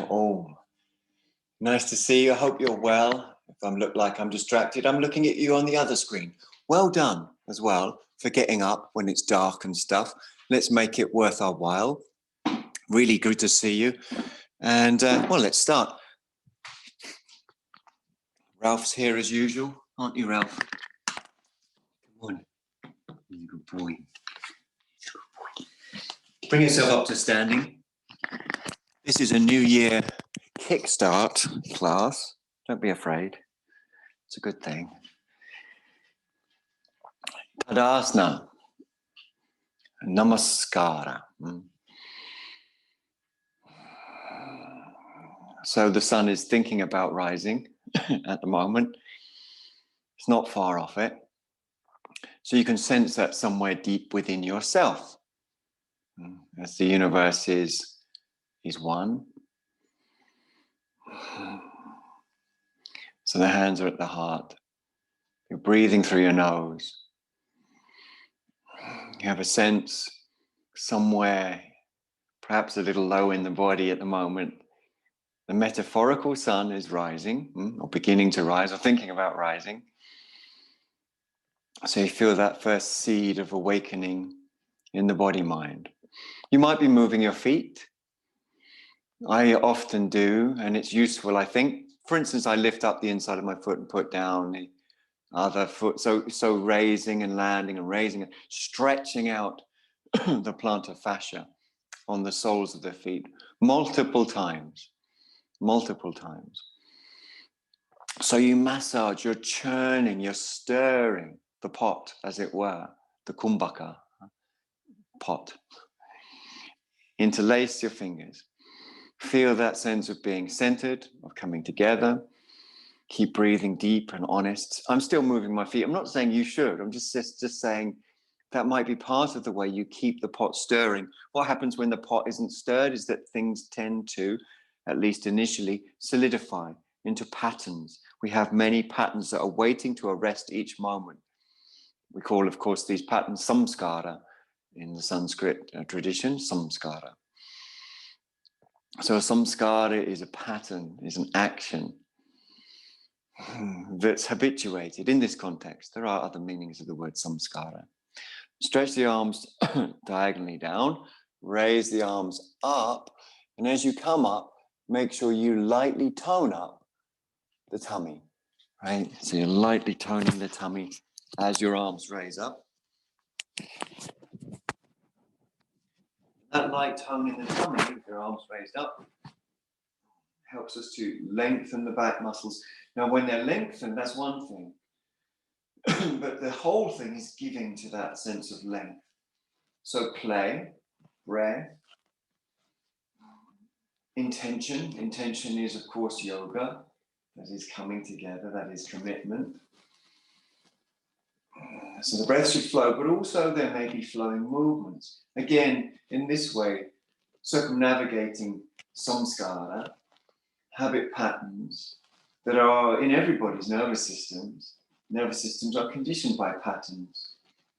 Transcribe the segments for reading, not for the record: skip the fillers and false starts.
Oh, nice to see you. I hope you're well. If I look like I'm distracted, I'm looking at you on the other screen. Well done as well for getting up when it's dark and stuff. Let's make it worth our while. Really good to see you. And well, let's start. Ralph's here as usual, aren't you, Ralph? Good morning. Good boy. Bring yourself up to standing. This is a New Year kickstart class. Don't be afraid. It's a good thing. Tadasana. Namaskara. So the sun is thinking about rising at the moment. It's not far off it. So you can sense that somewhere deep within yourself. As the universe is one. So the hands are at the heart. You're breathing through your nose. You have a sense somewhere, perhaps a little low in the body at the moment. The metaphorical sun is rising, or beginning to rise, or thinking about rising. So you feel that first seed of awakening in the body-mind. You might be moving your feet. I often do, and it's useful, I think. For instance, I lift up the inside of my foot and put down the other foot. So raising and landing and raising and stretching out the plantar fascia on the soles of the feet multiple times. So you massage, you're churning, you're stirring the pot, as it were, the kumbhaka pot. Interlace your fingers. Feel that sense of being centered, of coming together. Keep breathing deep and honest. I'm still moving my feet. I'm not saying you should. I'm just saying that might be part of the way you keep the pot stirring. What happens when the pot isn't stirred is that things tend to, at least initially, solidify into patterns. We have many patterns that are waiting to arrest each moment. We call, of course, these patterns samskara in the Sanskrit tradition, samskara. So a samskara is a pattern, is an action that's habituated in this context. There are other meanings of the word samskara. Stretch the arms diagonally down, raise the arms up, and as you come up, make sure you lightly tone up the tummy, right? So you're lightly toning the tummy as your arms raise up. That light tone in the tummy, with your arms raised up, helps us to lengthen the back muscles. Now, when they're lengthened, that's one thing. But the whole thing is giving to that sense of length. So play, breath, intention. Intention is, of course, yoga. That is coming together, that is commitment. So the breath should flow, but also there may be flowing movements. Again, in this way, circumnavigating samskara, habit patterns that are in everybody's nervous systems. Nervous systems are conditioned by patterns.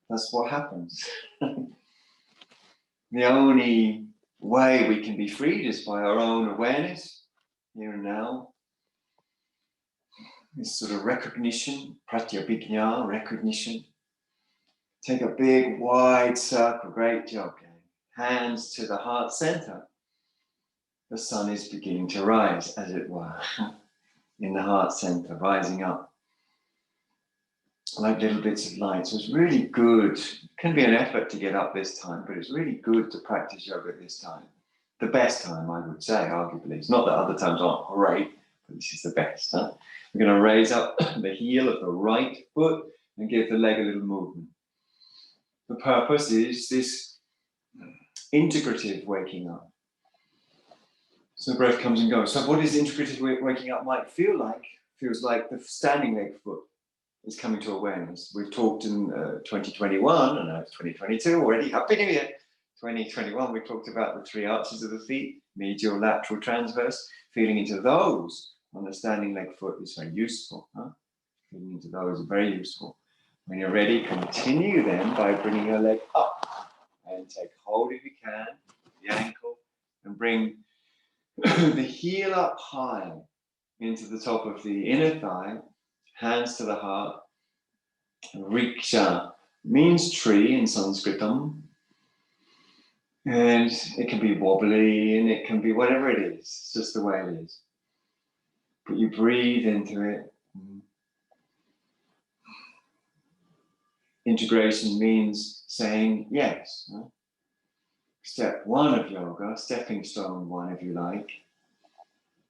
That's what happens. The only way we can be freed is by our own awareness, here and now. This sort of recognition, pratyabhijna, recognition. Take a big wide circle, great job, gang. Hands to the heart center. The sun is beginning to rise, as it were, in the heart center, rising up. Like little bits of light. So it's really good. It can be an effort to get up this time, but it's really good to practice yoga at this time. The best time, I would say, arguably. It's not that other times aren't great, but this is the best. Huh? We're going to raise up the heel of the right foot and give the leg a little movement. The purpose is this integrative waking up. So the breath comes and goes. So what is integrative waking up might feel like? Feels like the standing leg foot is coming to awareness. We've talked in 2021, and now it's 2022 already. Happy New Year! 2021, we talked about the three arches of the feet, medial, lateral, transverse. Feeling into those on the standing leg foot is very useful. Feeling into those is very useful. When you're ready, continue then by bringing your leg up and take hold if you can, the ankle, and bring The heel up high into the top of the inner thigh, hands to the heart. Riksha means tree in Sanskritam. And it can be wobbly and it can be whatever it is. It's just the way it is. But you breathe into it. Integration means saying yes. Step one of yoga, stepping stone one if you like,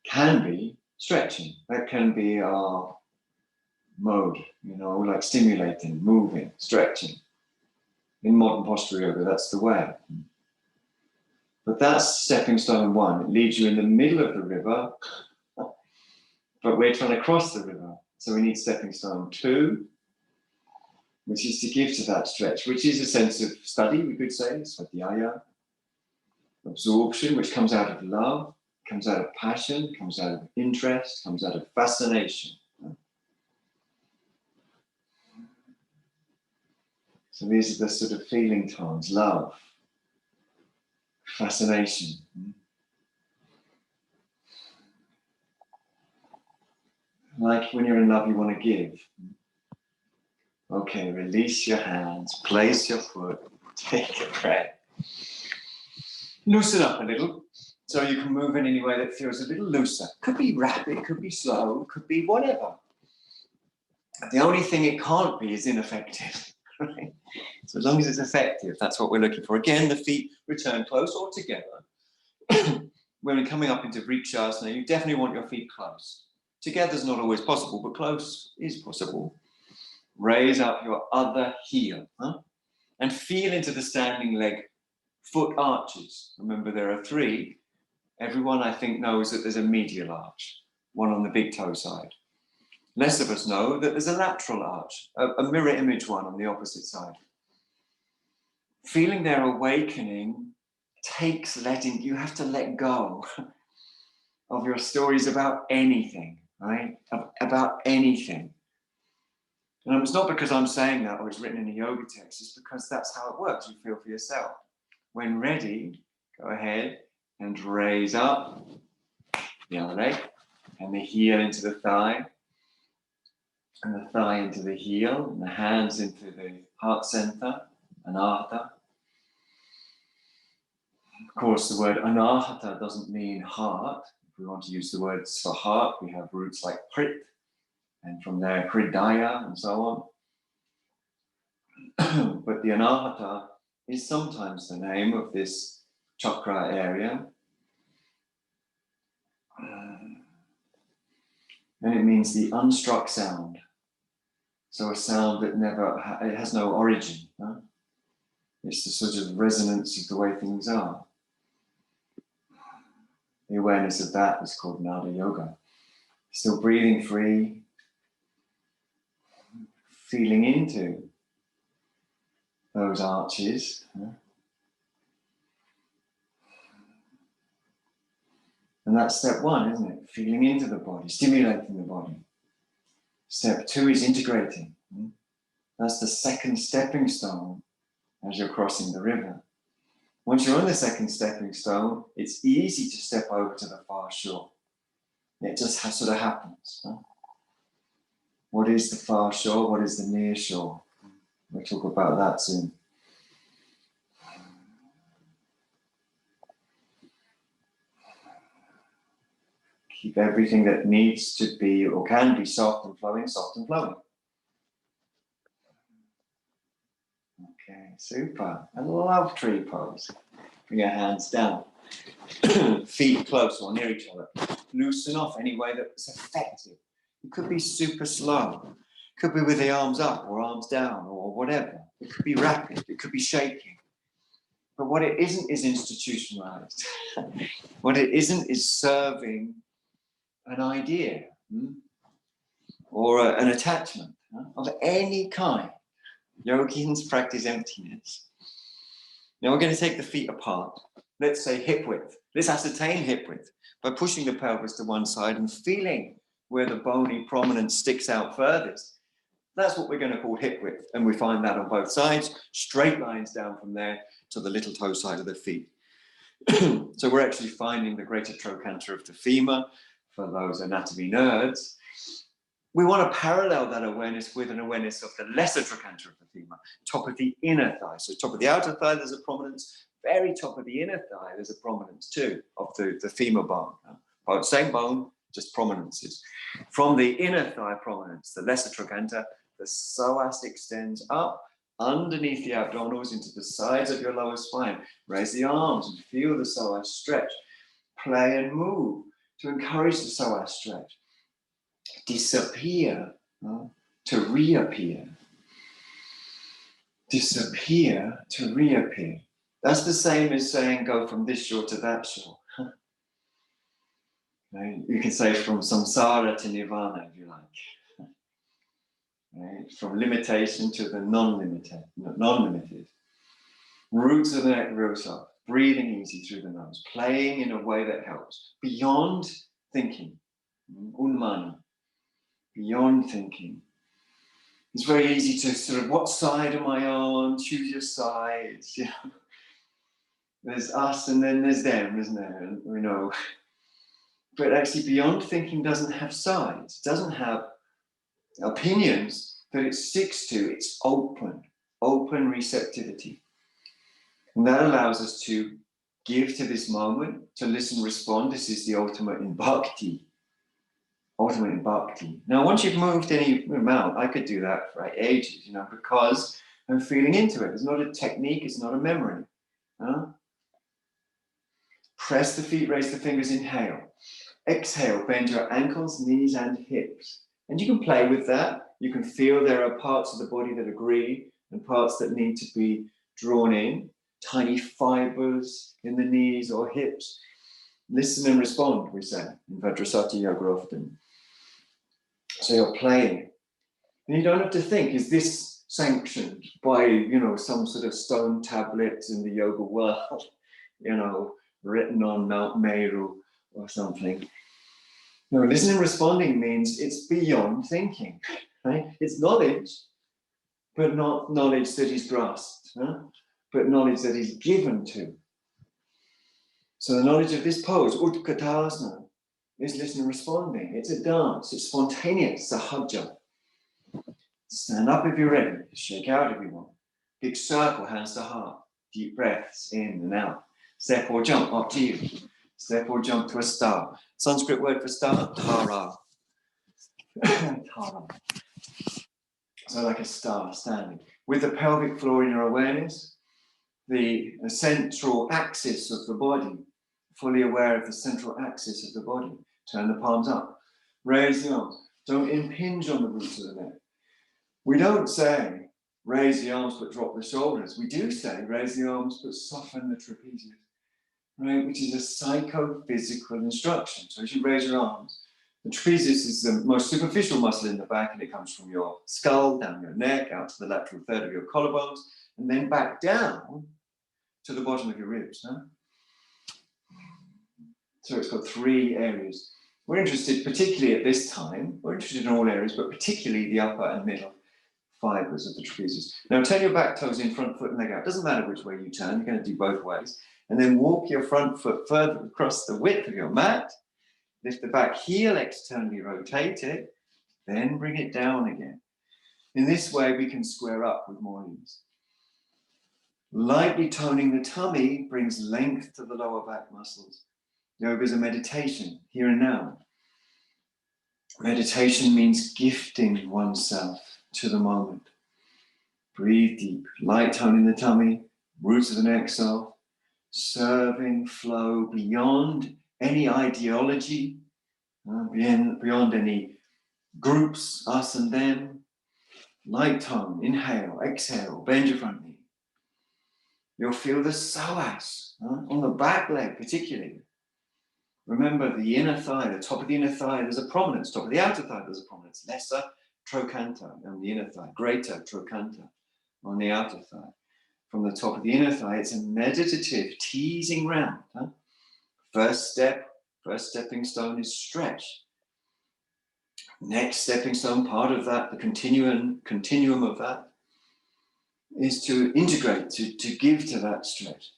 can be stretching. That can be our mode, like stimulating, moving, stretching. In modern posture yoga, that's the way. But that's stepping stone one. It leads you in the middle of the river, but we're trying to cross the river. So we need stepping stone two, which is to give to that stretch, which is a sense of study, we could say, swadhyaya, absorption, which comes out of love, comes out of passion, comes out of interest, comes out of fascination. So these are the sort of feeling tones: love, fascination. Like when you're in love, you want to give. Okay, release your hands, place your foot, take a breath. Loosen up a little, so you can move in any way that feels a little looser. Could be rapid, could be slow, could be whatever. The only thing it can't be is ineffective. Right? So as long as it's effective, that's what we're looking for. Again, the feet return close or together. When we're coming up into Vrikshasana, you definitely want your feet close. Together is not always possible, but close is possible. Raise up your other heel, and feel into the standing leg foot arches. Remember, there are three. Everyone, I think, knows that there's a medial arch, one on the big toe side. Less of us know that there's a lateral arch, a mirror image one on the opposite side. Feeling their awakening takes letting, you have to let go of your stories about anything, right? About anything. And it's not because I'm saying that or it's written in a yoga text, it's because that's how it works. You feel for yourself. When ready, go ahead and raise up the other leg and the heel into the thigh and the thigh into the heel and the hands into the heart center, anahata. Of course, the word anahata doesn't mean heart. If we want to use the words for heart, we have roots like prit, and from there hridaya and so on. But the anahata is sometimes the name of this chakra area. And it means the unstruck sound. So a sound that it has no origin. It's the sort of resonance of the way things are. The awareness of that is called Nada Yoga. Still breathing free, feeling into those arches. And that's step one, isn't it? Feeling into the body, stimulating the body. Step two is integrating. That's the second stepping stone as you're crossing the river. Once you're on the second stepping stone, it's easy to step over to the far shore. It just sort of happens. What is the far shore? What is the near shore? We'll talk about that soon. Keep everything that needs to be or can be soft and flowing, soft and flowing. Okay, super. I love tree pose. Bring your hands down. Feet close or near each other. Loosen off any way that's effective. It could be super slow. It could be with the arms up or arms down or whatever. It could be rapid. It could be shaking. But what it isn't is institutionalized. What it isn't is serving an idea or an attachment of any kind. Yogins practice emptiness. Now we're going to take the feet apart. Let's say hip width. Let's ascertain hip width by pushing the pelvis to one side and feeling where the bony prominence sticks out furthest. That's what we're going to call hip width. And we find that on both sides, straight lines down from there to the little toe side of the feet. So we're actually finding the greater trochanter of the femur, for those anatomy nerds. We want to parallel that awareness with an awareness of the lesser trochanter of the femur, top of the inner thigh. So top of the outer thigh, there's a prominence. Very top of the inner thigh, there's a prominence too of the femur bone. Same bone, just prominences. From the inner thigh prominence, the lesser trochanter, the psoas extends up underneath the abdominals into the sides of your lower spine. Raise the arms and feel the psoas stretch. Play and move to encourage the psoas stretch. Disappear to reappear. Disappear to reappear. That's the same as saying go from this shore to that shore. Right? You can say from samsara to nirvana if you like. Right? From limitation to the non-limited. Roots of the neck real soft. Breathing easy through the nose. Playing in a way that helps. Beyond thinking. Unmana. Beyond thinking. It's very easy to sort of, what side am I on? Choose your sides. You know? There's us and then there's them, isn't there? And we know. But actually, beyond thinking doesn't have sides, doesn't have opinions that it sticks to. It's open receptivity. And that allows us to give to this moment, to listen, respond. This is the ultimate in bhakti. Ultimate in bhakti. Now, once you've moved any amount, I could do that for ages, you know, because I'm feeling into it. It's not a technique, it's not a memory. Press the feet, raise the fingers, inhale. Exhale, bend your ankles, knees, and hips. And you can play with that. You can feel there are parts of the body that agree and parts that need to be drawn in. Tiny fibers in the knees or hips. Listen and respond, we say, in Vajrasati Yoga often. So you're playing. And you don't have to think, is this sanctioned by, you know, some sort of stone tablets in the yoga world, you know, written on Mount Meru or something. No, listening and responding means it's beyond thinking, right? It's knowledge, but not knowledge that is grasped, but knowledge that is given to. So the knowledge of this pose, Utkatasana, is listening and responding. It's a dance, it's spontaneous, it's a hajja. Stand up if you're ready, shake out if you want. Big circle, hands to heart, deep breaths in and out. Step or jump, up to you. Step or jump to a star. Sanskrit word for star, tara. Tara. So like a star standing. With the pelvic floor in your awareness, the central axis of the body, fully aware of the central axis of the body. Turn the palms up. Raise the arms. Don't impinge on the roots of the neck. We don't say, raise the arms but drop the shoulders. We do say, raise the arms but soften the trapezius. Right, which is a psychophysical instruction. So as you raise your arms, the trapezius is the most superficial muscle in the back, and it comes from your skull, down your neck, out to the lateral third of your collarbones, and then back down to the bottom of your ribs. So it's got three areas. We're interested, particularly at this time, we're interested in all areas, but particularly the upper and middle fibers of the trapezius. Now turn your back toes in, front foot and leg out. Doesn't matter which way you turn, you're going to do both ways. And then walk your front foot further across the width of your mat. Lift the back heel, externally rotate it, then bring it down again. In this way, we can square up with more ease. Lightly toning the tummy brings length to the lower back muscles. Yoga is a meditation, here and now. Meditation means gifting oneself to the moment. Breathe deep, light toning the tummy, roots of the neck soft. Serving flow beyond any ideology, beyond any groups, us and them. Light tone, inhale, exhale, bend your front knee. You'll feel the psoas on the back leg particularly. Remember the inner thigh, the top of the inner thigh, there's a prominence. Top of the outer thigh, there's a prominence. Lesser trochanter on the inner thigh, greater trochanter on the outer thigh. From the top of the inner thigh, it's a meditative teasing round. First stepping stone is stretch. Next stepping stone, part of that, the continuum of that, is to integrate, to give to that stretch.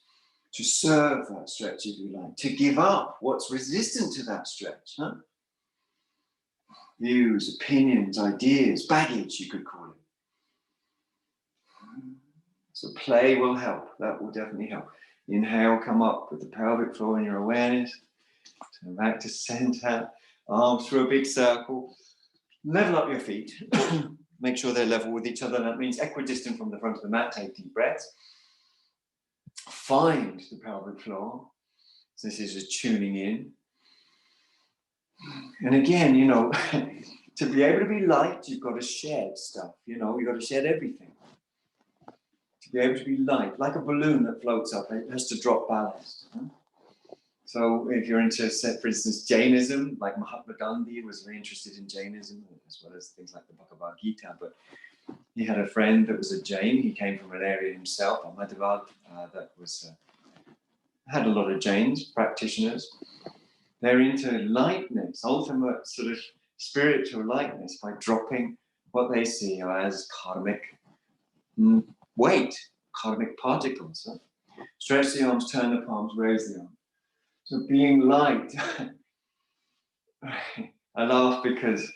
to serve that stretch if you like, to give up what's resistant to that stretch. Huh? Views, opinions, ideas, baggage, you could call it. So play will help. That will definitely help. Inhale, come up with the pelvic floor in your awareness. Turn back to center. Arms through a big circle. Level up your feet. Make sure they're level with each other. That means equidistant from the front of the mat. Take deep breaths. Find the pelvic floor. So this is just tuning in. And again, you know, to be able to be light, you've got to shed stuff. You know, you've got to shed everything. To be able to be light, like a balloon that floats up, it has to drop ballast. Huh? So if you're into, for instance, Jainism, like Mahatma Gandhi was very interested in Jainism, as well as things like the Bhagavad Gita, but he had a friend that was a Jain. He came from an area himself, Ahmedabad, that was had a lot of Jains, practitioners. They're into lightness, ultimate sort of spiritual lightness, by dropping what they see as karmic weight, karmic particles. Huh? Stretch the arms, turn the palms, raise the arms. So being light, I laugh because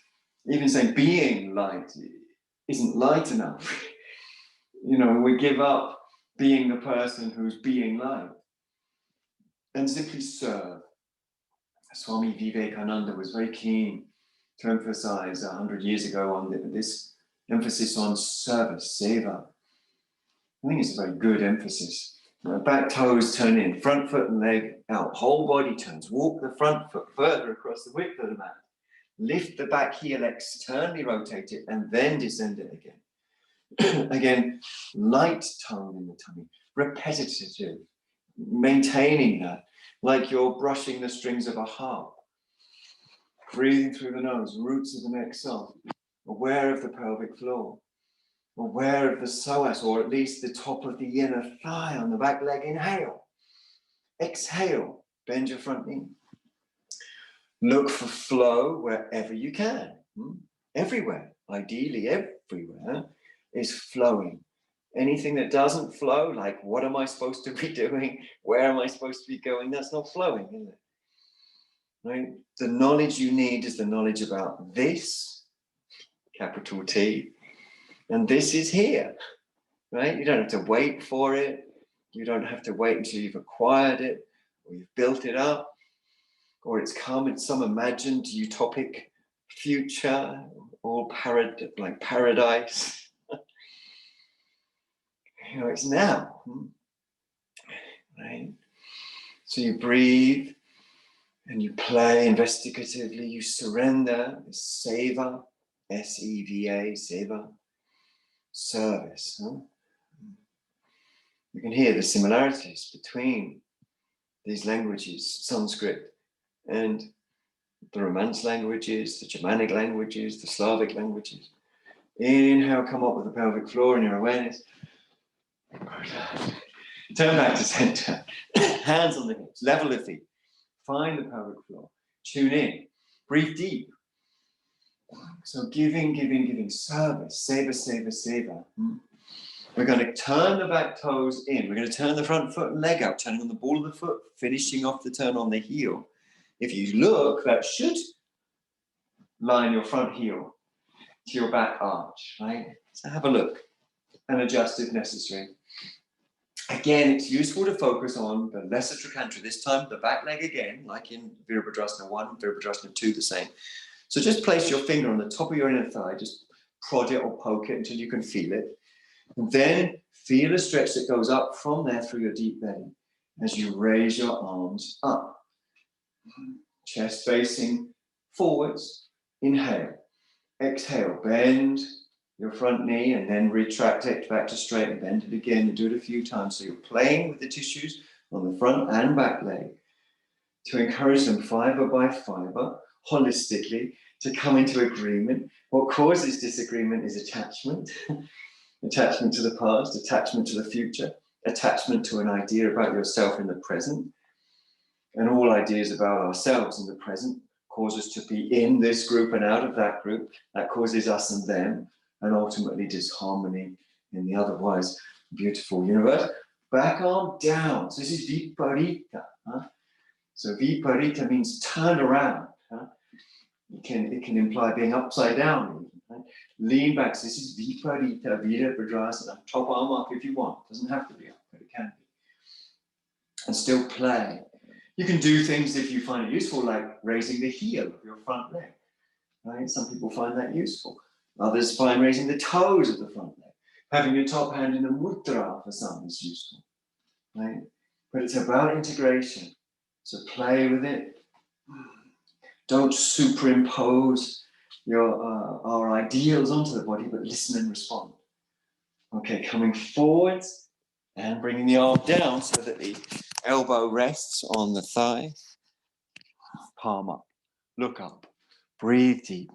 even saying being light isn't light enough. You know, we give up being the person who's being light and simply serve. Swami Vivekananda was very keen to emphasize 100 years ago on this emphasis on service, seva. I think it's a very good emphasis. Back toes turn in, front foot and leg out, whole body turns. Walk the front foot further across the width of the mat. Lift the back heel, externally rotate it, and then descend it again. Again, light tone in the tummy, repetitive, maintaining that, like you're brushing the strings of a harp. Breathing through the nose, roots of the neck soft, aware of the pelvic floor. Aware of the psoas, or at least the top of the inner thigh on the back leg. Inhale. Exhale. Bend your front knee. Look for flow wherever you can. Everywhere, ideally everywhere, is flowing. Anything that doesn't flow, like what am I supposed to be doing? Where am I supposed to be going? That's not flowing, is it? Right? The knowledge you need is the knowledge about this, capital T, and this is here, right? You don't have to wait for it. You don't have to wait until you've acquired it, or you've built it up, or it's come in some imagined utopic future, all like paradise. You know, it's now, right? So you breathe and you play investigatively, you surrender, seva, S-E-V-A, seva. Service. Huh? You can hear the similarities between these languages, Sanskrit and the Romance languages, the Germanic languages, the Slavic languages. Inhale, come up with the pelvic floor in your awareness. Turn back to center. Hands on the hips, level the feet. Find the pelvic floor. Tune in. Breathe deep. So giving, service, seva, seva, seva. We're going to turn the back toes in. We're going to turn the front foot and leg out, turning on the ball of the foot, finishing off the turn on the heel. If you look, that should line your front heel to your back arch, right? So have a look and adjust if necessary. Again, it's useful to focus on the lesser trochanter. This time, the back leg again, like in Virabhadrasana 1, Virabhadrasana 2, the same. So just place your finger on the top of your inner thigh, just prod it or poke it until you can feel it. And then feel a stretch that goes up from there through your deep belly as you raise your arms up. Chest facing forwards. Inhale. Exhale. Bend your front knee and then retract it back to straight and bend it again. Do it a few times. So you're playing with the tissues on the front and back leg to encourage them fiber by fiber, holistically, to come into agreement. What causes disagreement is attachment. Attachment to the past, attachment to the future, attachment to an idea about yourself in the present. And all ideas about ourselves in the present cause us to be in this group and out of that group. That causes us and them, and ultimately disharmony in the otherwise beautiful universe. Back arm down. So this is viparita. So viparita means turn around. It can imply being upside down. Right? Lean back. So this is viparita, virabhadrasana. Top arm up if you want. It doesn't have to be up, but it can be. And still play. You can do things if you find it useful, like raising the heel of your front leg. Right? Some people find that useful. Others find raising the toes of the front leg. Having your top hand in a mudra for some is useful. Right? But it's about integration. So play with it. Don't superimpose our ideals onto the body, but listen and respond. Okay, coming forwards and bringing the arm down so that the elbow rests on the thigh. Palm up. Look up. Breathe deep.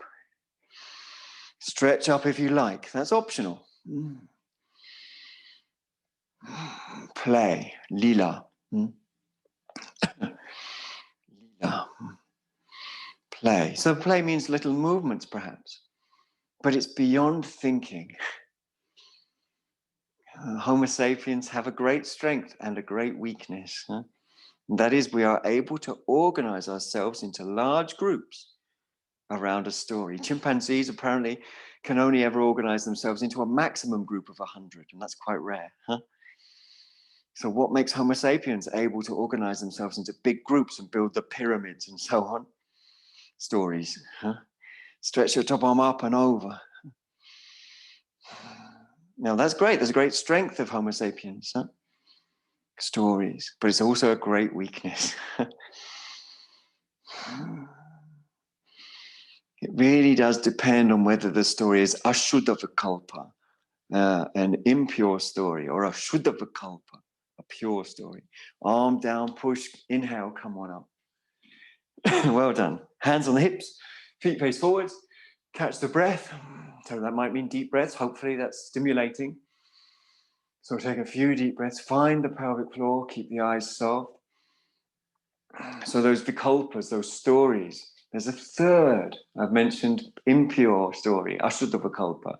Stretch up if you like. That's optional. Play. Lila. Lila. Play. So play means little movements, perhaps. But it's beyond thinking. Homo sapiens have a great strength and a great weakness. That is, we are able to organize ourselves into large groups around a story. Chimpanzees apparently can only ever organize themselves into a maximum group of 100, and that's quite rare. So what makes Homo sapiens able to organize themselves into big groups and build the pyramids and so on? Stories. Stretch your top arm up and over. Now that's great. There's a great strength of Homo sapiens. Stories. But it's also a great weakness. It really does depend on whether the story is ashuddha vikalpa, an impure story, or ashuddha vikalpa, a pure story. Arm down, push, inhale, come on up. Well done. Hands on the hips, feet face forwards, catch the breath. So that might mean deep breaths. Hopefully that's stimulating. So take a few deep breaths, find the pelvic floor, keep the eyes soft. So those vikalpas, those stories, there's a third. I've mentioned impure story, ashuddha vikalpa.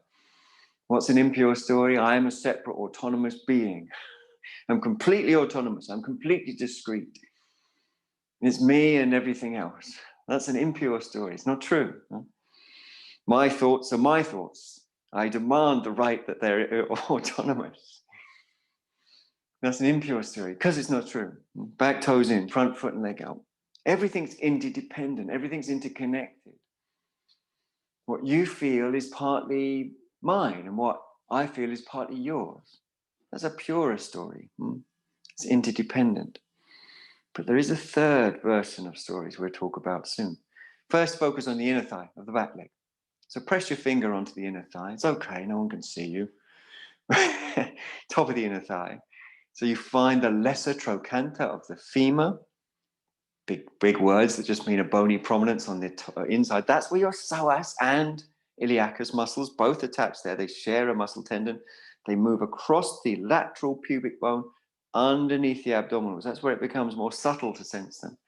What's an impure story? I am a separate autonomous being. I'm completely autonomous. I'm completely discrete. It's me and everything else. That's an impure story. It's not true. My thoughts are my thoughts. I demand the right that they're autonomous. That's an impure story because it's not true. Back toes in, front foot and leg out. Everything's interdependent. Everything's interconnected. What you feel is partly mine and what I feel is partly yours. That's a purer story. It's interdependent. But there is a third version of stories we'll talk about soon. First, focus on the inner thigh of the back leg. So press your finger onto the inner thigh. It's okay, no one can see you. Top of the inner thigh. So you find the lesser trochanter of the femur. Big words that just mean a bony prominence on the inside. That's where your psoas and iliacus muscles both attach there. They share a muscle tendon. They move across the lateral pubic bone underneath the abdominals. That's where it becomes more subtle to sense them,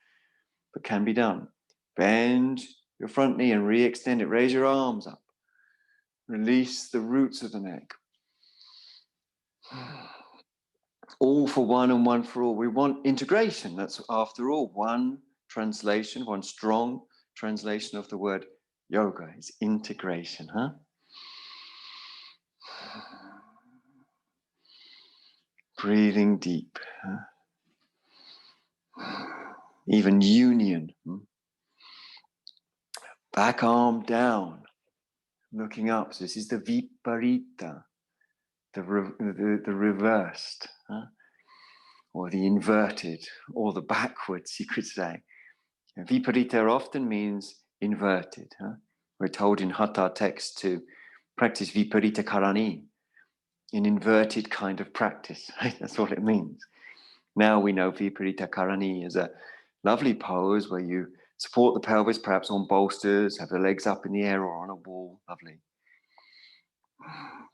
but can be done. Bend your front knee and re-extend it. Raise your arms up. Release the roots of the neck. All for one and one for all. We want integration. That's, after all, one translation, one strong translation of the word yoga is integration, Breathing deep. Even union. Back arm down. Looking up. So this is the viparita, the reversed, or the inverted, or the backwards, you could say. Viparita often means inverted. We're told in Hatha text to practice viparita karani, an inverted kind of practice. Right? That's what it means. Now we know viparita karani is a lovely pose where you support the pelvis, perhaps on bolsters, have the legs up in the air or on a wall. Lovely.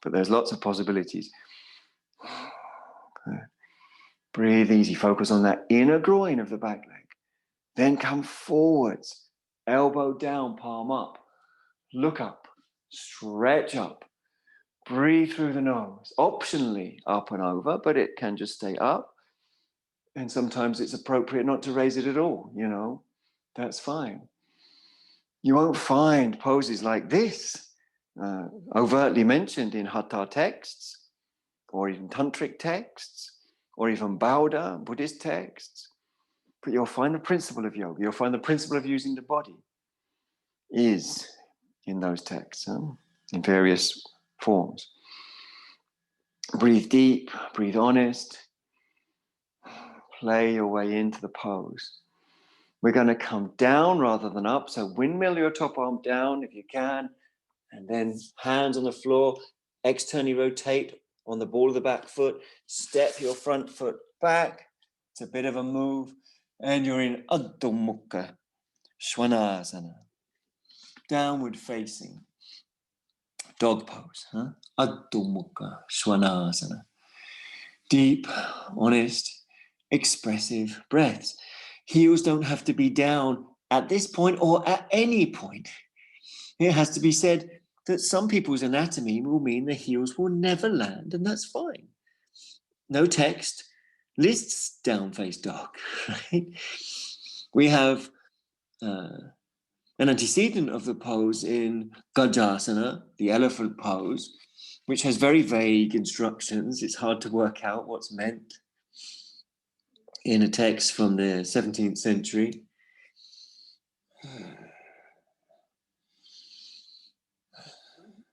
But there's lots of possibilities. Breathe easy. Focus on that inner groin of the back leg. Then come forwards. Elbow down, palm up. Look up. Stretch up. Breathe through the nose, optionally up and over, but it can just stay up. And sometimes it's appropriate not to raise it at all, that's fine. You won't find poses like this overtly mentioned in Hatha texts, or even tantric texts, or even Bauda, Buddhist texts. But you'll find the principle of yoga, you'll find the principle of using the body is in those texts, in various forms. Breathe deep, breathe honest, play your way into the pose. We're going to come down rather than up, so windmill your top arm down if you can, and then hands on the floor, externally rotate on the ball of the back foot, step your front foot back. It's a bit of a move, and you're in Adho Mukha Svanasana, downward facing dog pose. Adho Mukha Svanasana. Deep, honest, expressive breaths. Heels don't have to be down at this point or at any point. It has to be said that some people's anatomy will mean the heels will never land, and that's fine. No text lists down face dog, right? We have an antecedent of the pose in Gajasana, the elephant pose, which has very vague instructions. It's hard to work out what's meant in a text from the 17th century.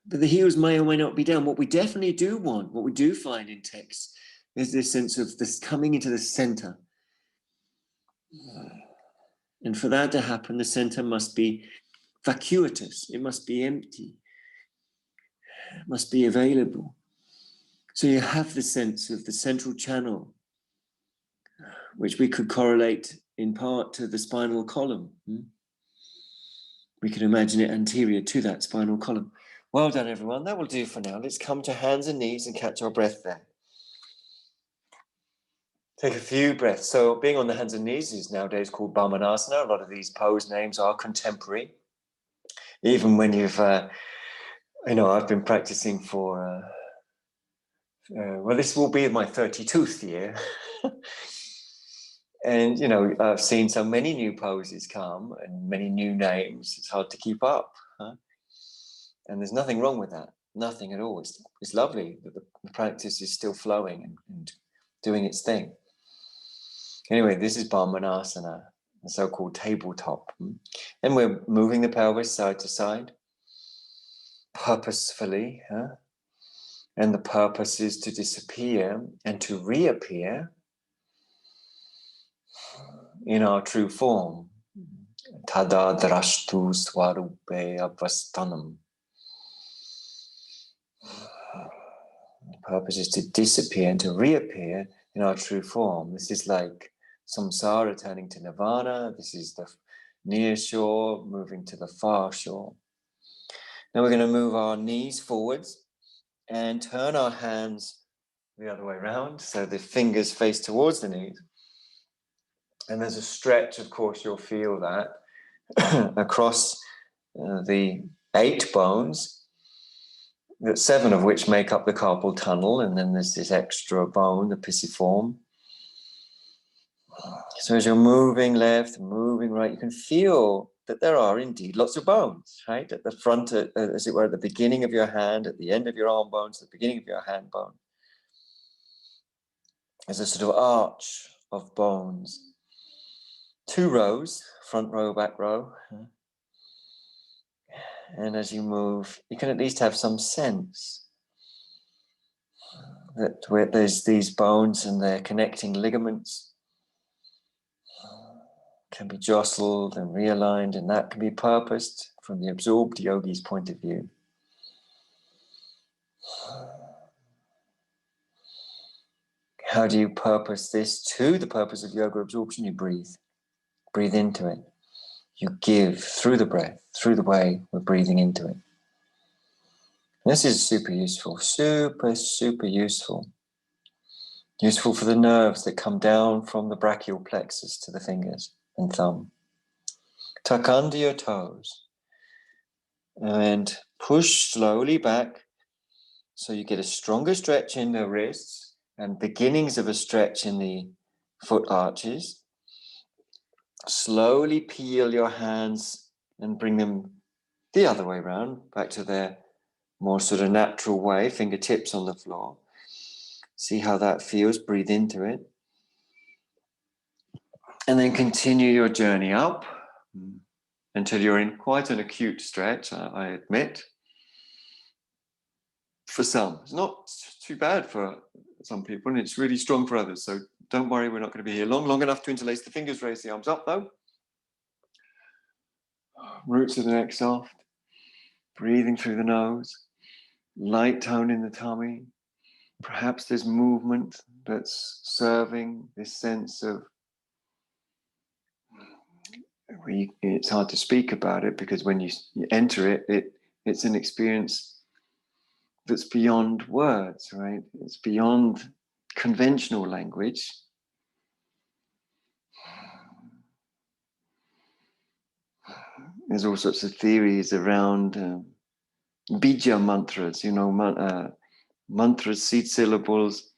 But the heels may or may not be down. What we definitely do want, what we do find in texts, is this sense of this coming into the center. And for that to happen, the center must be vacuitous. It must be empty. It must be available. So you have the sense of the central channel, which we could correlate in part to the spinal column. We can imagine it anterior to that spinal column. Well done, everyone. That will do for now. Let's come to hands and knees and catch our breath there. Take a few breaths. So being on the hands and knees is nowadays called Brahmanasana. A lot of these pose names are contemporary. Even when you've, I've been practicing for, this will be my 32nd year. And, I've seen so many new poses come and many new names. It's hard to keep up. And there's nothing wrong with that. Nothing at all. It's lovely that the practice is still flowing and doing its thing. Anyway, this is Brahmanasana, the so-called tabletop. And we're moving the pelvis side to side, purposefully. And the purpose is to disappear and to reappear in our true form. Tada drashtu swarupe avastanam. The purpose is to disappear and to reappear in our true form. This is like samsara turning to nirvana. This is the near shore moving to the far shore. Now we're going to move our knees forwards and turn our hands the other way around, so the fingers face towards the knees. And there's a stretch, of course, you'll feel that across the 8 bones, 7 of which make up the carpal tunnel, and then there's this extra bone, the pisiform. So as you're moving left, moving right, you can feel that there are indeed lots of bones, right? At the front, as it were, at the beginning of your hand, at the end of your arm bones, at the beginning of your hand bone. There's a sort of arch of bones. 2 rows, front row, back row. And as you move, you can at least have some sense that where there's these bones and their connecting ligaments can be jostled and realigned, and that can be purposed from the absorbed yogi's point of view. How do you purpose this to the purpose of yoga absorption? You breathe. Breathe into it. You give through the breath, through the way we're breathing into it. And this is super useful, super, super useful. Useful for the nerves that come down from the brachial plexus to the fingers and thumb. Tuck under your toes and push slowly back So you get a stronger stretch in the wrists and beginnings of a stretch in the foot arches. Slowly peel your hands and bring them the other way around, back to their more sort of natural way, fingertips on the floor. See how that feels, breathe into it. And then continue your journey up until you're in quite an acute stretch, I admit. For some, it's not too bad for some people, and it's really strong for others. So don't worry, we're not going to be here long enough to interlace the fingers, raise the arms up though. Roots of the neck soft, breathing through the nose, light tone in the tummy. Perhaps there's movement that's serving this sense of, it's hard to speak about it because when you enter it, it's an experience that's beyond words, right? It's beyond conventional language. There's all sorts of theories around bija mantras, mantras, seed syllables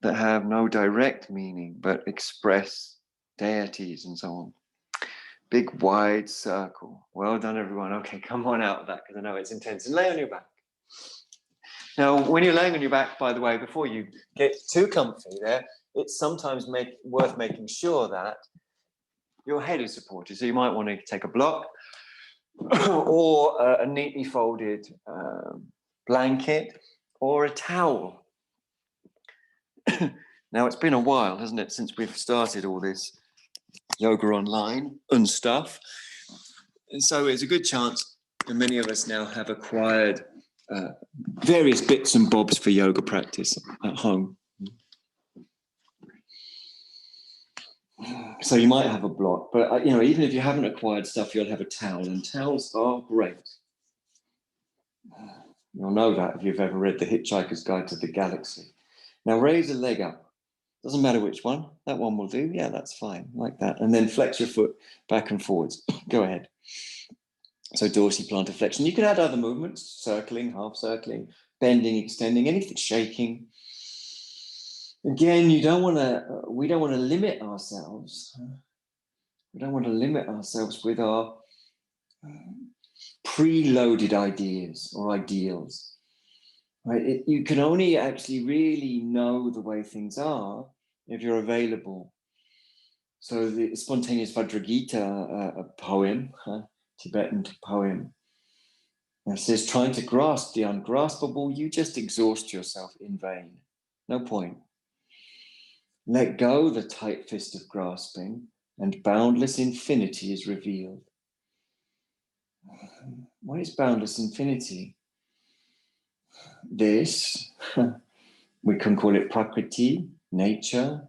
that have no direct meaning but express deities and so on. Big wide circle. Well done, everyone. Okay, come on out of that because I know it's intense. And lay on your back. Now, when you're laying on your back, by the way, before you get too comfy there, it's sometimes worth making sure that your head is supported. So you might want to take a block or a neatly folded blanket or a towel. Now, it's been a while, hasn't it, since we've started all this yoga online and stuff. And so it's a good chance that many of us now have acquired various bits and bobs for yoga practice at home. So you might have a block, but even if you haven't acquired stuff, you'll have a towel, and towels are great. You'll know that if you've ever read The Hitchhiker's Guide to the Galaxy. Now raise a leg up. Doesn't matter which one. That one will do. Yeah, that's fine, like that. And then flex your foot back and forwards. Go ahead. So dorsiplantar flexion. You can add other movements, circling, half circling, bending, extending, anything, shaking. Again, we don't want to limit ourselves. We don't want to limit ourselves with our preloaded ideas or ideals. Right? You can only actually really know the way things are if you're available. So the spontaneous Vajragita, a poem, Tibetan poem, it says, trying to grasp the ungraspable, you just exhaust yourself in vain. No point. Let go the tight fist of grasping, and boundless infinity is revealed. What is boundless infinity? This, we can call it Prakriti, nature.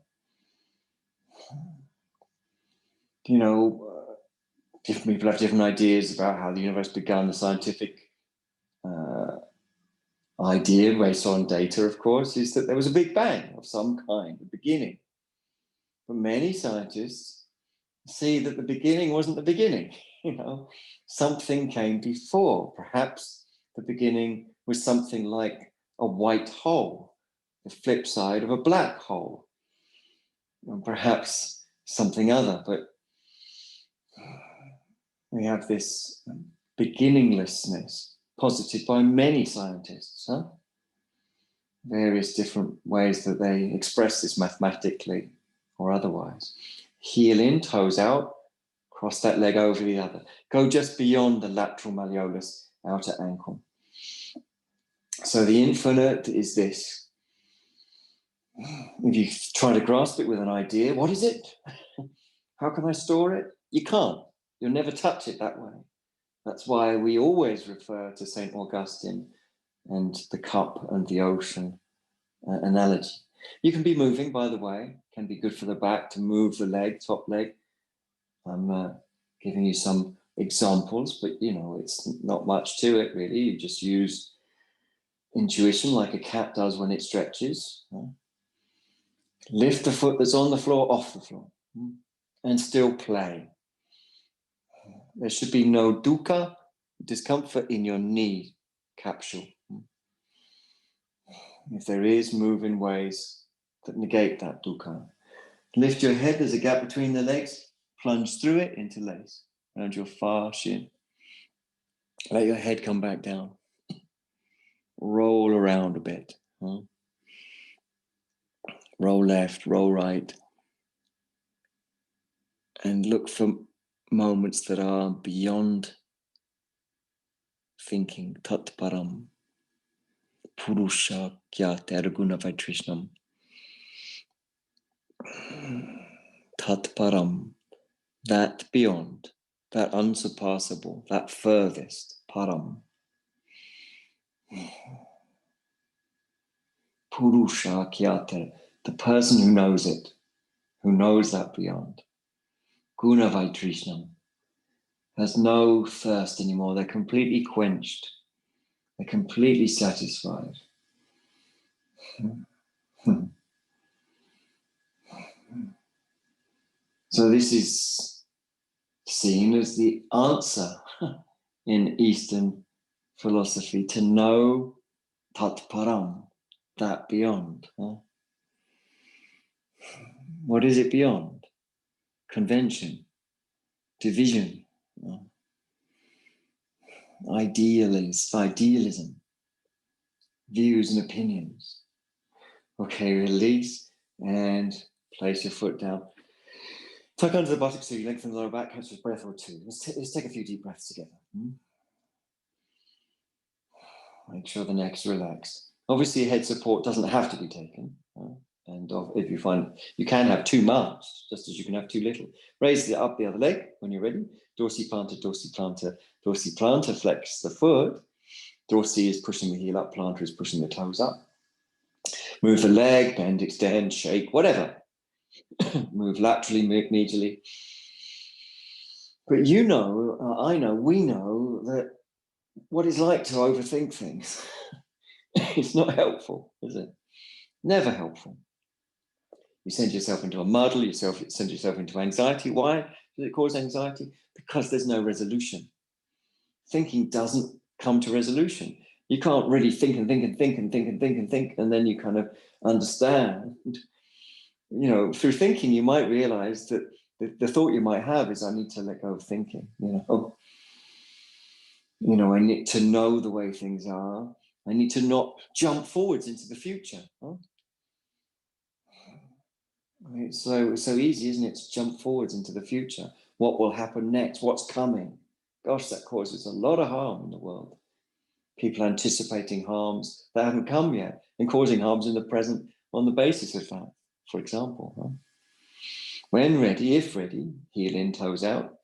Different people have different ideas about how the universe began. The scientific idea, based on data, of course, is that there was a big bang of some kind, a beginning. But many scientists see that the beginning wasn't the beginning. Something came before. Perhaps the beginning was something like a white hole, the flip side of a black hole, and perhaps something other. But we have this beginninglessness posited by many scientists, various different ways that they express this mathematically or otherwise. Heel in, toes out, cross that leg over the other. Go just beyond the lateral malleolus, outer ankle. So the infinite is this. If you try to grasp it with an idea, what is it? How can I store it? You can't. You'll never touch it that way. That's why we always refer to St. Augustine and the cup and the ocean analogy. You can be moving, by the way. It can be good for the back to move the leg, top leg. I'm giving you some examples, but it's not much to it really. You just use intuition like a cat does when it stretches. Lift the foot that's on the floor off the floor and still play. There should be no dukkha, discomfort in your knee capsule. If there is, move in ways that negate that dukkha. Lift your head, there's a gap between the legs, plunge through it, interlace around your far shin. Let your head come back down. Roll around a bit. Roll left, roll right. And look for moments that are beyond thinking. Tat param. Purusha kyate arguna vaitrishnam. Tat param. That beyond. That unsurpassable. That furthest. Param. Purusha kyate. The person who knows it. Who knows that beyond. Guna vaitrishnam. Has no thirst anymore. They're completely quenched. They're completely satisfied. So this is seen as the answer in Eastern philosophy, to know tat param, that beyond. What is it beyond? Convention, division, idealism, views and opinions. Okay, release and place your foot down. Tuck under the buttocks so you lengthen the lower back, catch a breath or two. Let's take a few deep breaths together. Make sure the neck's relaxed. Obviously, head support doesn't have to be taken. And if you find you can have too much, just as you can have too little. Raise up the other leg when you're ready. Dorsi plantar, dorsi plantar, dorsi plantar. Flex the foot. Dorsi is pushing the heel up, plantar is pushing the toes up. Move the leg, bend, extend, shake, whatever. Move laterally, move medially. But I know, we know that what it's like to overthink things. It's not helpful, is it? Never helpful. You send yourself into a muddle, you send yourself into anxiety. Why does it cause anxiety? Because there's no resolution. Thinking doesn't come to resolution. You can't really think and think and think and think and think and think, and then you kind of understand. Through thinking, you might realize that the thought you might have is, I need to let go of thinking. I need to know the way things are. I need to not jump forwards into the future. It's so easy, isn't it, to jump forwards into the future? What will happen next? What's coming? Gosh, that causes a lot of harm in the world. People anticipating harms that haven't come yet and causing harms in the present on the basis of that, for example. When ready, if ready, heel in, toes out,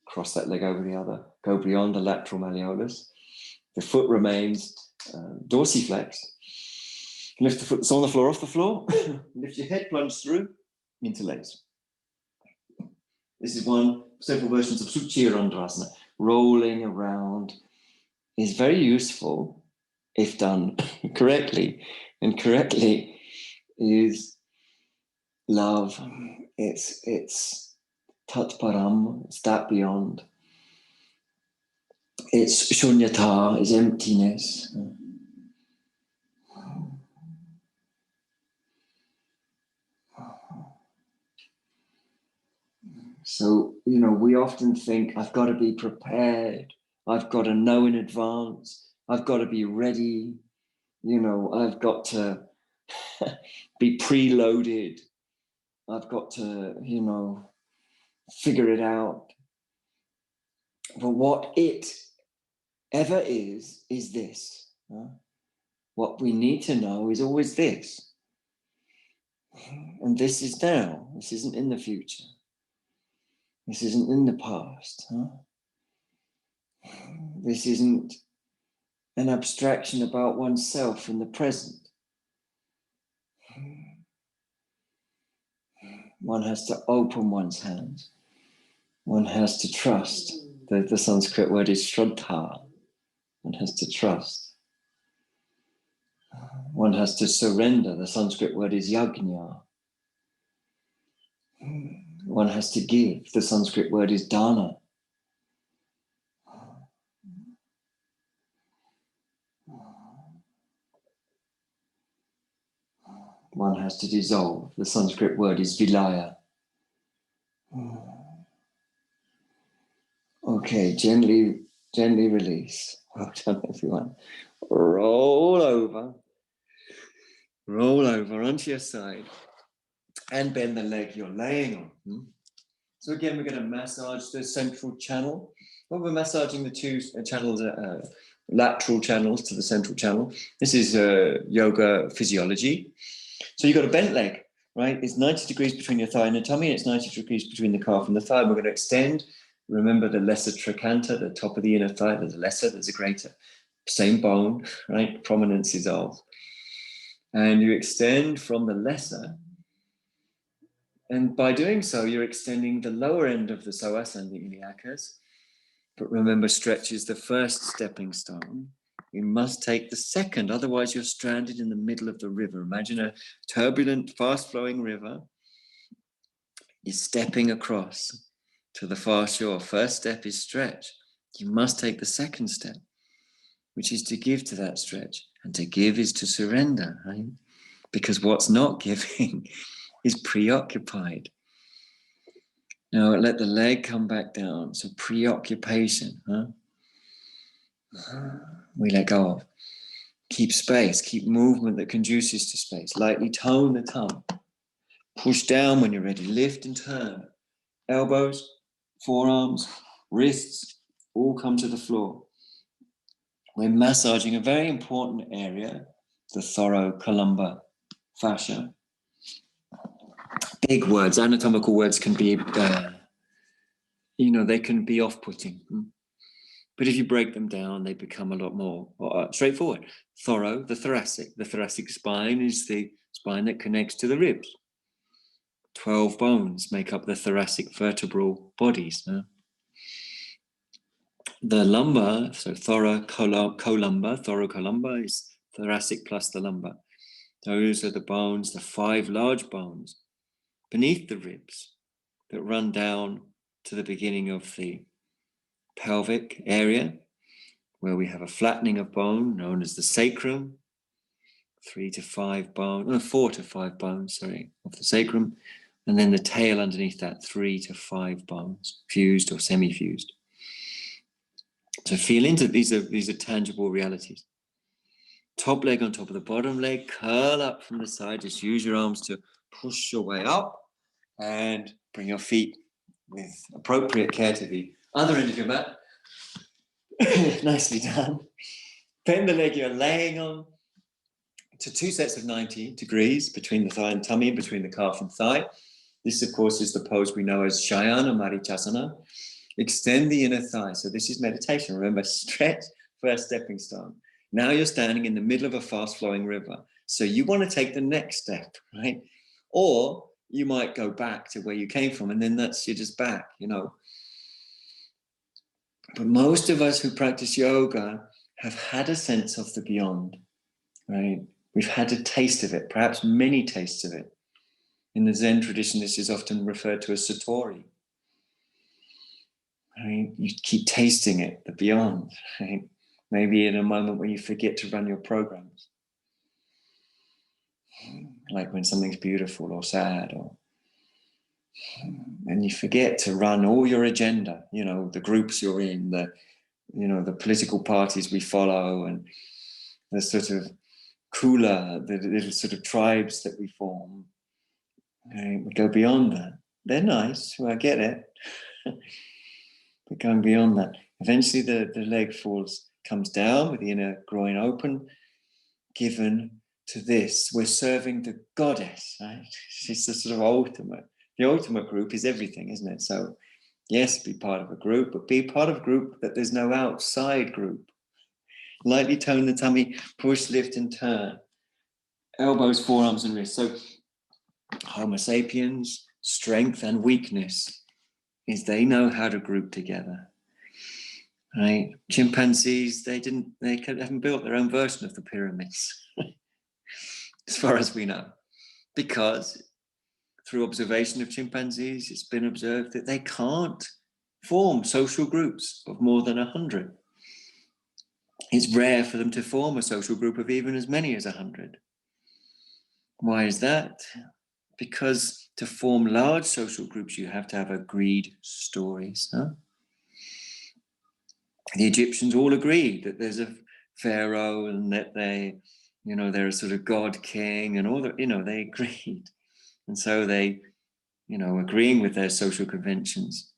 cross that leg over the other, go beyond the lateral malleolus. The foot remains dorsiflexed. Lift the foot that's on the floor off the floor. Lift your head, plunge through, interlace. This is several versions of Suchirandasana. Rolling around is very useful if done correctly. And correctly is love. It's tat param, it's that beyond. It's shunyata, is emptiness. So, we often think, I've got to be prepared. I've got to know in advance. I've got to be ready. I've got to be preloaded. I've got to, figure it out. But what it ever is this. What we need to know is always this. And this is now. This isn't in the future. This isn't in the past. This isn't an abstraction about oneself in the present. One has to open one's hands. One has to trust. The Sanskrit word is shraddha. One has to trust. One has to surrender. The Sanskrit word is yajna. One has to give. The Sanskrit word is dana. one has to dissolve. The Sanskrit word is vilaya. Okay, gently release. Well done, everyone. Roll over onto your side and bend the leg you're laying on. So again, we're going to massage the central channel. Well, we're massaging the two channels, lateral channels to the central channel. This is yoga physiology. So you've got a bent leg, right? It's 90 degrees between your thigh and the tummy. It's 90 degrees between the calf and the thigh. We're going to extend. Remember the lesser trochanter, the top of the inner thigh. There's a lesser, there's a greater. Same bone, right? Prominence is of. And you extend from the lesser. And by doing so, you're extending the lower end of the psoas and the iliacus. But remember, stretch is the first stepping stone. You must take the second, otherwise you're stranded in the middle of the river. Imagine a turbulent, fast-flowing river. You're stepping across to the far shore. First step is stretch. You must take the second step, which is to give to that stretch. And to give is to surrender, right? Because what's not giving is preoccupied. Now let the leg come back down. So preoccupation, we let go of. Keep space, keep movement that conduces to space. Lightly tone the tongue. Push down when you're ready. Lift and turn. Elbows, forearms, wrists, all come to the floor. We're massaging a very important area, the thoracolumbar fascia. Big words, anatomical words can be, they can be off-putting. But if you break them down, they become a lot more straightforward. The thoracic spine is the spine that connects to the ribs. 12 bones make up the thoracic vertebral bodies. The lumbar, so thoracolumbar is thoracic plus the lumbar. Those are the bones, the 5 large bones beneath the ribs that run down to the beginning of the pelvic area, where we have a flattening of bone known as the sacrum, 4 to 5 bones of the sacrum, and then the tail underneath that, 3 to 5 bones, fused or semi-fused. So feel into these are tangible realities. Top leg on top of the bottom leg, curl up from the side, just use your arms to push your way up and bring your feet with appropriate care to the other end of your mat. Nicely done. Bend the leg you're laying on to 2 sets of 90 degrees between the thigh and tummy, between the calf and thigh. This, of course, is the pose we know as Shayana Marichasana. Extend the inner thigh. So this is meditation. Remember, stretch, first stepping stone. Now you're standing in the middle of a fast-flowing river. So you want to take the next step, right? Or you might go back to where you came from, and then you're just back, But most of us who practice yoga have had a sense of the beyond, right? We've had a taste of it, perhaps many tastes of it. In the Zen tradition, this is often referred to as satori. Right? You keep tasting it, the beyond, right? Maybe in a moment where you forget to run your programs. Like when something's beautiful or sad, and you forget to run all your agenda, the groups you're in, the political parties we follow, and the sort of kula, the little sort of tribes that we form. Right? We go beyond that. They're nice, well, I get it. But going beyond that, eventually the leg comes down with the inner groin open, given to this. We're serving the goddess, right? It's the sort of ultimate. The ultimate group is everything, isn't it? So yes, be part of a group, but be part of a group that there's no outside group. Lightly tone the tummy, push, lift and turn. Elbows, forearms and wrists. So Homo sapiens, strength and weakness is they know how to group together. Right? Chimpanzees, they haven't built their own version of the pyramids, as far as we know, because through observation of chimpanzees, it's been observed that they can't form social groups of more than 100. It's rare for them to form a social group of even as many as 100. Why is that? Because to form large social groups, you have to have agreed stories. Huh? The Egyptians all agreed that there's a pharaoh and that they're a sort of god king and all that, they agreed. And so they, agreeing with their social conventions,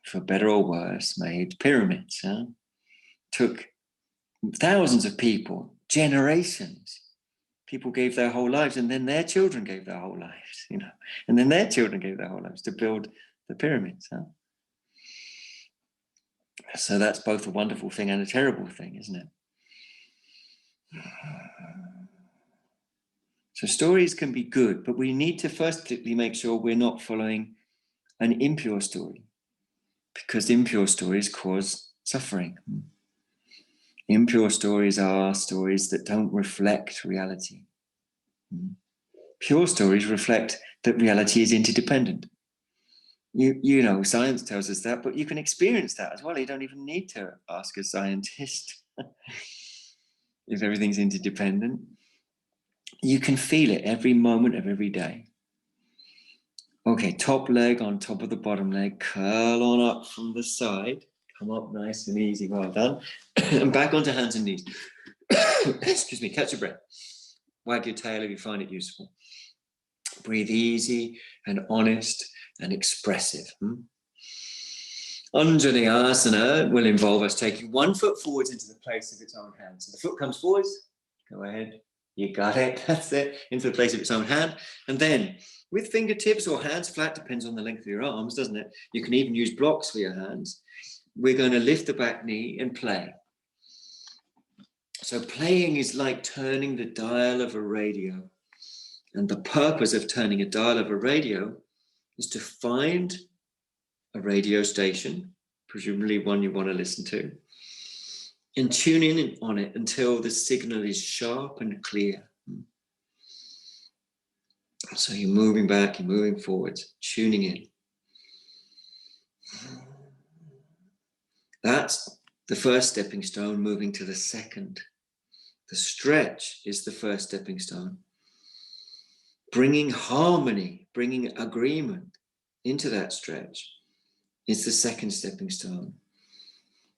for better or worse, made pyramids. Huh? Took thousands of people, generations. People gave their whole lives, and then their children gave their whole lives, and then their children gave their whole lives to build the pyramids. Huh? So that's both a wonderful thing and a terrible thing, isn't it? So stories can be good, but we need to firstly make sure we're not following an impure story, because impure stories cause suffering. Impure stories are stories that don't reflect reality. Pure stories reflect that reality is interdependent. Science tells us that, but you can experience that as well. You don't even need to ask a scientist if everything's interdependent. You can feel it every moment of every day. Okay, top leg on top of the bottom leg, curl on up from the side, come up nice and easy, well done, and back onto hands and knees. Excuse me, catch your breath. Wag your tail if you find it useful. Breathe easy and honest and expressive. Untitled will involve us taking one foot forwards into the place of its own hand. So the foot comes forwards, go ahead, you got it, that's it, into the place of its own hand. And then with fingertips or hands flat, depends on the length of your arms, doesn't it? You can even use blocks for your hands. We're going to lift the back knee and play. So playing is like turning the dial of a radio. And the purpose of turning a dial of a radio is to find a radio station, presumably one you want to listen to, and tune in on it until the signal is sharp and clear. So you're moving back, you're moving forwards, tuning in. That's the first stepping stone, moving to the second. The stretch is the first stepping stone. Bringing harmony, bringing agreement into that stretch is the second stepping stone.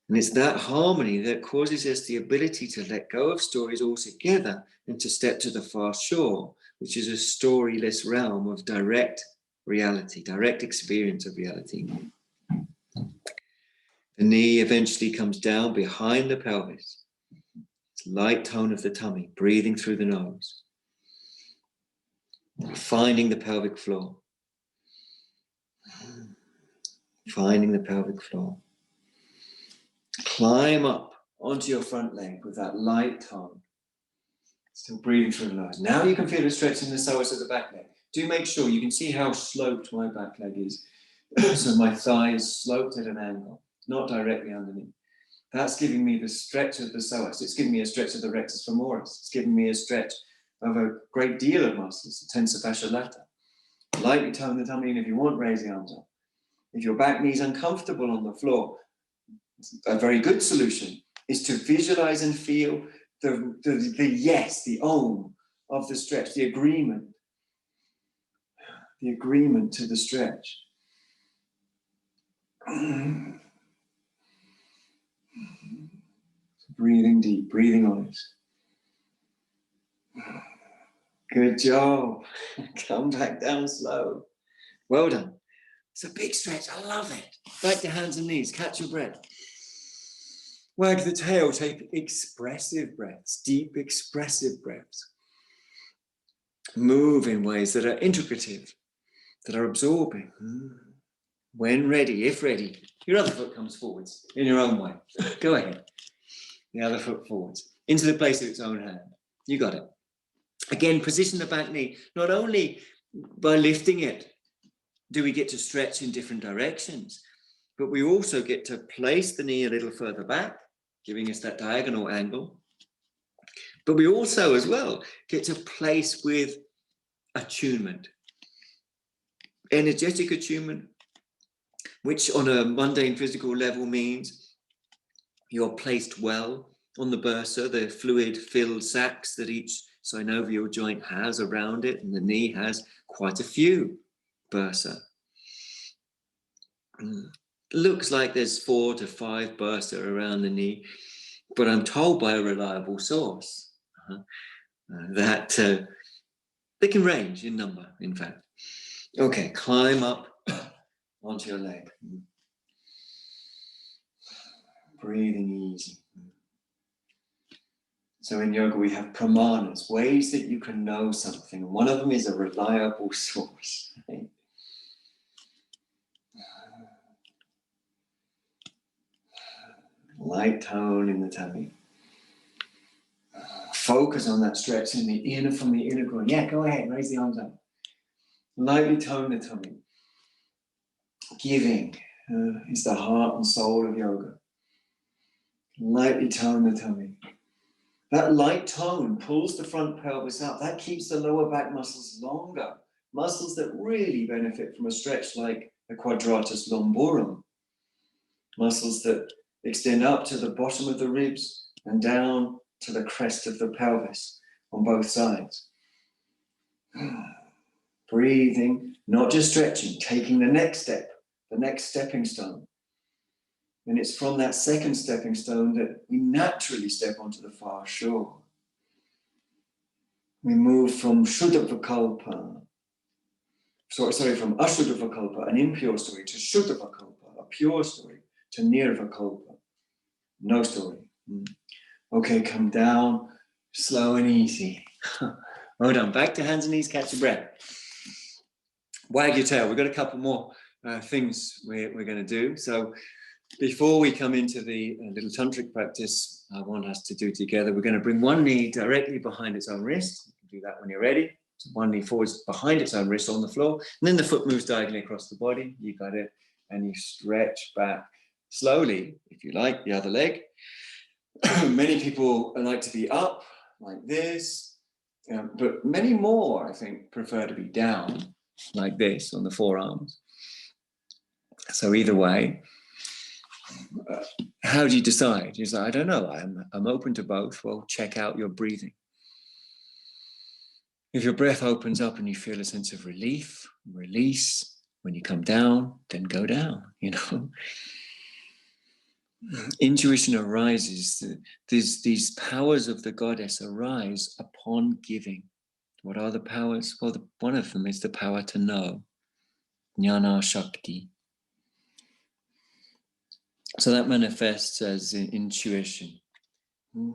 And it's that harmony that causes us the ability to let go of stories altogether and to step to the far shore, which is a storyless realm of direct reality, direct experience of reality. The knee eventually comes down behind the pelvis. It's light tone of the tummy, breathing through the nose. Finding the pelvic floor. Finding the pelvic floor. Climb up onto your front leg with that light tone. Still breathing through the nose. Now you can feel a stretch in the psoas of the back leg. Do make sure you can see how sloped my back leg is. So my thigh is sloped at an angle, not directly underneath. That's giving me the stretch of the psoas. It's giving me a stretch of the rectus femoris. It's giving me a stretch of a great deal of muscles, the tensor fascia lata. Lightly tone the tummy, and if you want, raise the arms up. If your back knee is uncomfortable on the floor, a very good solution is to visualize and feel the yes, the om of the stretch, the agreement to the stretch. Breathing deep, breathing honest. Good job. Come back down slow. Well done. It's a big stretch. I love it. Back to hands and knees. Catch your breath. Wag the tail. Take expressive breaths, deep expressive breaths. Move in ways that are integrative, that are absorbing. When ready, if ready, your other foot comes forwards in your own way. Go ahead. The other foot forwards into the place of its own hand. You got it. Again, position the back knee. Not only by lifting it do we get to stretch in different directions, but we also get to place the knee a little further back, giving us that diagonal angle. But we also, as well, get to place with attunement. Energetic attunement, which on a mundane physical level means you're placed well on the bursa, the fluid-filled sacs that each synovial joint has around it, and the knee has quite a few bursa. Looks like there's 4 to 5 bursa around the knee, but I'm told by a reliable source that they can range in number, in fact. Okay, climb up onto your leg. Breathing easy. So in yoga we have pramanas, ways that you can know something. One of them is a reliable source. Right? Light tone in the tummy. Focus on that stretch in the inner, from the inner groin. Yeah, go ahead, raise the arms up. Lightly tone the tummy. Giving is the heart and soul of yoga. Lightly tone the tummy. That light tone pulls the front pelvis up. That keeps the lower back muscles longer. Muscles that really benefit from a stretch like the quadratus lumborum. Muscles that extend up to the bottom of the ribs and down to the crest of the pelvis on both sides. Breathing, not just stretching, taking the next step, the next stepping stone. And it's from that second stepping stone that we naturally step onto the far shore. We move from Shuddhavakalpa, from Ashuddhavakalpa, an impure story, to Shuddhavakalpa, a pure story, to Nirvakalpa, no story. Okay, come down, slow and easy. Well done. Back to hands and knees, catch your breath. Wag your tail. We've got a couple more things we're going to do. So before we come into the little tantric practice I want us to do together, we're going to bring one knee directly behind its own wrist. You can do that when you're ready. So one knee forwards behind its own wrist on the floor. And then the foot moves diagonally across the body. You got it. And you stretch back slowly, if you like, the other leg. Many people like to be up like this, but many more, I think, prefer to be down like this on the forearms. So either way, how do you decide? You say, I don't know, I'm open to both. Well, check out your breathing. If your breath opens up and you feel a sense of relief, release, when you come down, then go down, you know. Intuition arises, these powers of the goddess arise upon giving. What are the powers? Well, one of them is the power to know, jnana shakti. So that manifests as intuition. We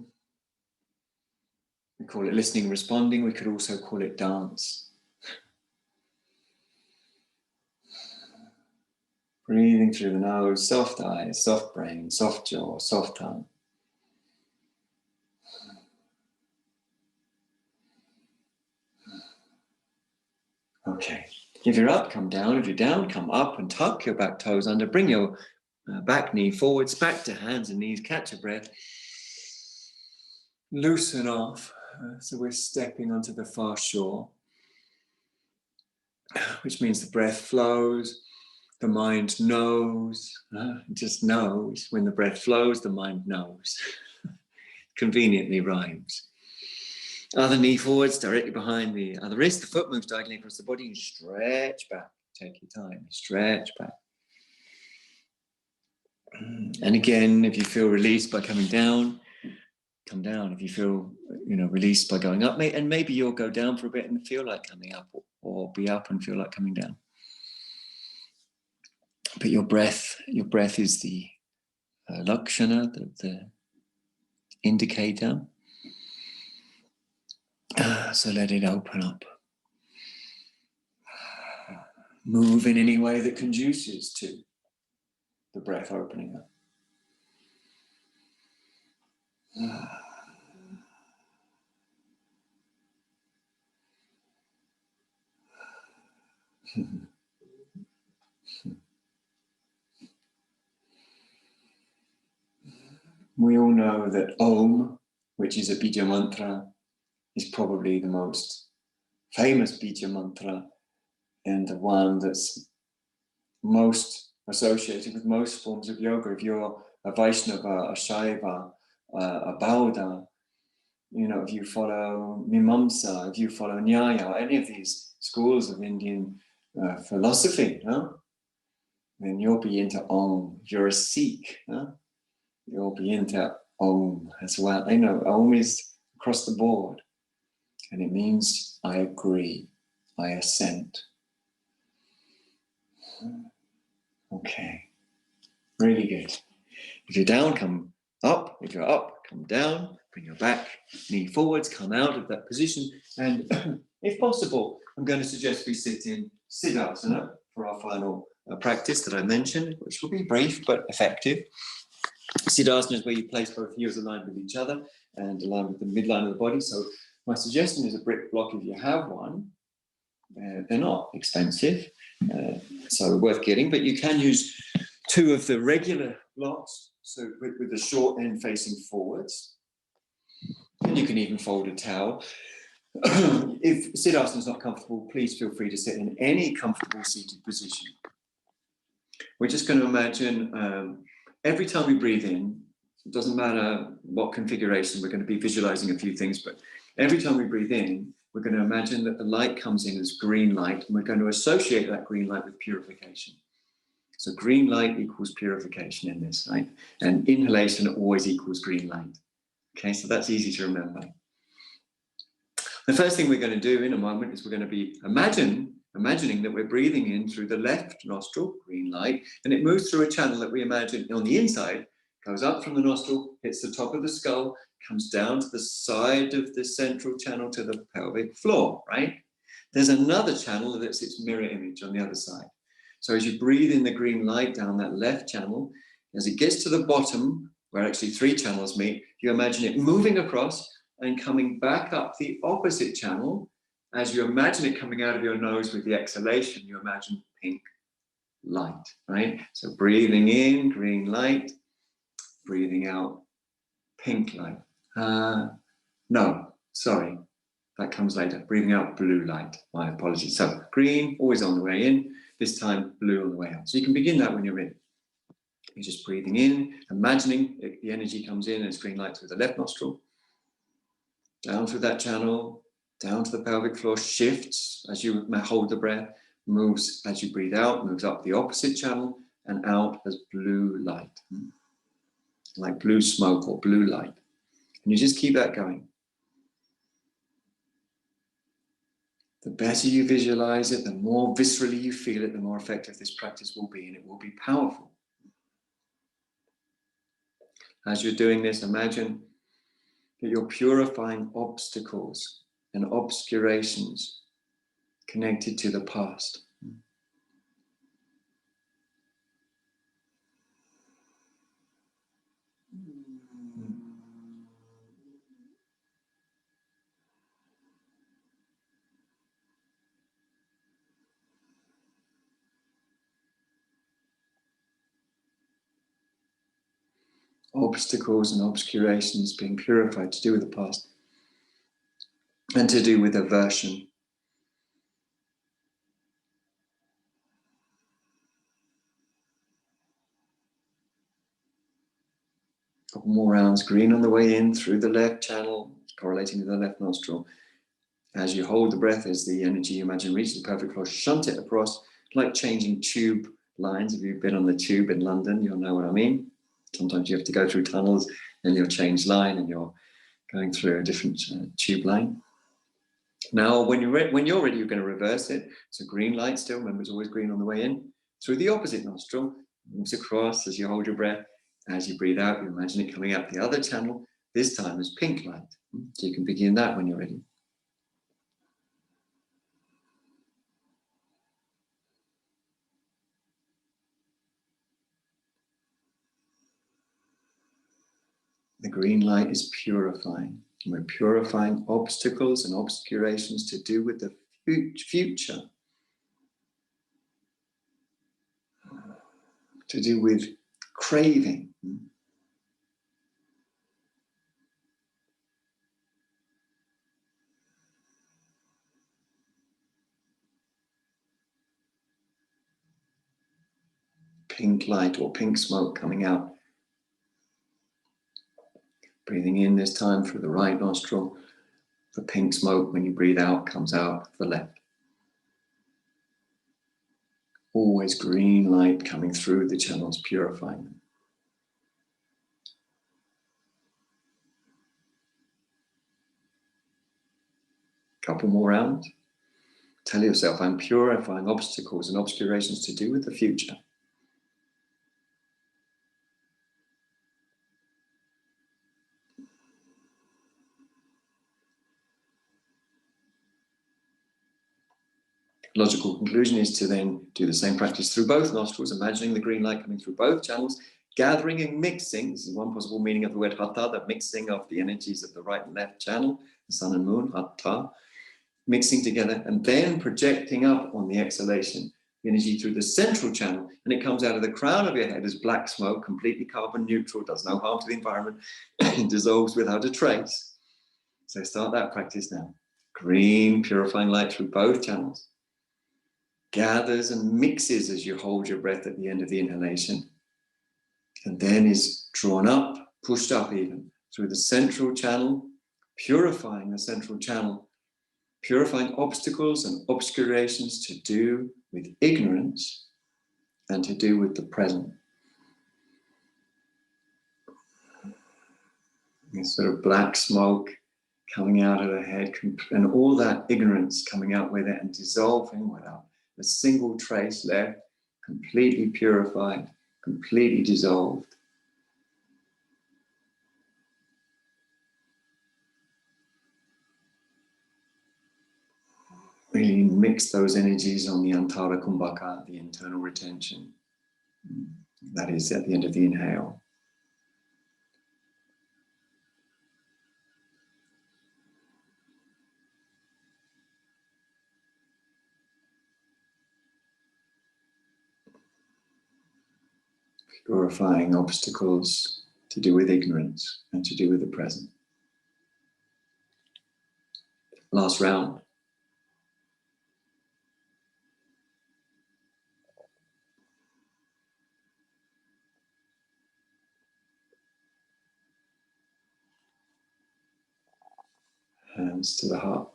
call it listening, responding. We could also call it dance. Breathing through the nose, soft eyes, soft brain, soft jaw, soft tongue. Okay. If you're up, come down. If you're down, come up and tuck your back toes under. Bring your back knee forwards, back to hands and knees. Catch your breath. Loosen off. So we're stepping onto the far shore, which means the breath flows. The mind knows, just knows. When the breath flows, the mind knows. Conveniently rhymes. Other knee forwards, directly behind the other wrist. The foot moves diagonally across the body and stretch back. Take your time, stretch back. And again, if you feel released by coming down, come down. If you feel, released by going up, and maybe you'll go down for a bit and feel like coming up, or be up and feel like coming down. But your breath is the lakshana, the indicator. So let it open up. Move in any way that conduces to the breath opening up. We all know that Om, which is a bija mantra, is probably the most famous bija mantra and the one that's most associated with most forms of yoga. If you're a Vaishnava, a Shaiva, a Bauddha, if you follow Mimamsa, if you follow Nyaya, any of these schools of Indian philosophy, then you'll be into Om. If you're a Sikh, you'll be into Om as well. Om is across the board, and it means I agree, I assent. Okay, really good. If you're down, come up. If you're up, come down. Bring your back knee forwards, come out of that position. And if possible, I'm going to suggest we sit in Siddhasana for our final practice that I mentioned, which will be brief but effective. Siddhasana is where you place both heels aligned with each other and aligned with the midline of the body. So my suggestion is a brick block if you have one. They're not expensive, so worth getting, but you can use two of the regular blocks, so with the short end facing forwards. And you can even fold a towel. If Siddhasana is not comfortable, please feel free to sit in any comfortable seated position. We're just going to imagine every time we breathe in, it doesn't matter what configuration, we're going to be visualizing a few things, but every time we breathe in, we're going to imagine that the light comes in as green light, and we're going to associate that green light with purification. So green light equals purification in this, right? And inhalation always equals green light. Okay, so that's easy to remember. The first thing we're going to do in a moment is we're going to be imagining that we're breathing in through the left nostril, green light, and it moves through a channel that we imagine on the inside, goes up from the nostril, hits the top of the skull, comes down to the side of the central channel to the pelvic floor, right? There's another channel that's its mirror image on the other side. So as you breathe in the green light down that left channel, as it gets to the bottom, where actually three channels meet, you imagine it moving across and coming back up the opposite channel. As you imagine it coming out of your nose with the exhalation, you imagine pink light, right? So breathing in, green light, breathing out, pink light. No, sorry, that comes later. Breathing out, blue light. My apologies. So green, always on the way in, this time blue on the way out. So you can begin that when you're ready. You're just breathing in, imagining the energy comes in as green light through the left nostril, down through that channel, down to the pelvic floor, shifts as you hold the breath, moves as you breathe out, moves up the opposite channel and out as blue light, like blue smoke or blue light. And you just keep that going. The better you visualize it, the more viscerally you feel it, the more effective this practice will be, and it will be powerful. As you're doing this, imagine that you're purifying obstacles and obscurations connected to the past. Obstacles and obscurations being purified to do with the past and to do with aversion. Couple more rounds, green on the way in through the left channel, correlating to the left nostril. As you hold the breath, as the energy you imagine reaches the pelvic floor, shunt it across, like changing tube lines. If you've been on the tube in London, you'll know what I mean. Sometimes you have to go through tunnels and you'll change line and you're going through a different tube line. Now, when you're ready, you're going to reverse it. So green light still, remember it's always green on the way in. Through the opposite nostril, moves across as you hold your breath. As you breathe out, you imagine it coming out the other channel, this time as pink light. So you can begin that when you're ready. The green light is purifying. And we're purifying obstacles and obscurations to do with the future, to do with craving. Pink light or pink smoke coming out. Breathing in this time through the right nostril. The pink smoke, when you breathe out, comes out the left. Always green light coming through the channels, purifying them. Couple more rounds. Tell yourself, I'm purifying obstacles and obscurations to do with the future. Logical conclusion is to then do the same practice through both nostrils, imagining the green light coming through both channels, gathering and mixing. This is one possible meaning of the word hatha, the mixing of the energies of the right and left channel, the sun and moon, hatha, mixing together, and then projecting up on the exhalation, the energy through the central channel, and it comes out of the crown of your head as black smoke, completely carbon neutral, does no harm to the environment, and dissolves without a trace. So start that practice now. Green, purifying light through both channels. Gathers and mixes as you hold your breath at the end of the inhalation, and then is drawn up, pushed up even, through the central channel, purifying the central channel, purifying obstacles and obscurations to do with ignorance and to do with the present. This sort of black smoke coming out of the head, and all that ignorance coming out with it and dissolving without a single trace left, completely purified, completely dissolved. Really mix those energies on the Antara Kumbhaka, the internal retention. That is at the end of the inhale. Purifying obstacles to do with ignorance and to do with the present. Last round. Hands to the heart.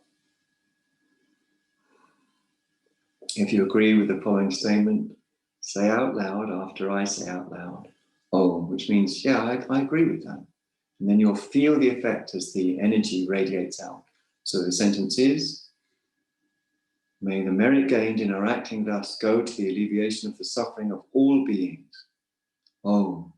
If you agree with the following statement, say out loud after I say out loud, oh, which means, yeah, I agree with that. And then you'll feel the effect as the energy radiates out. So the sentence is, may the merit gained in our acting thus go to the alleviation of the suffering of all beings. Oh.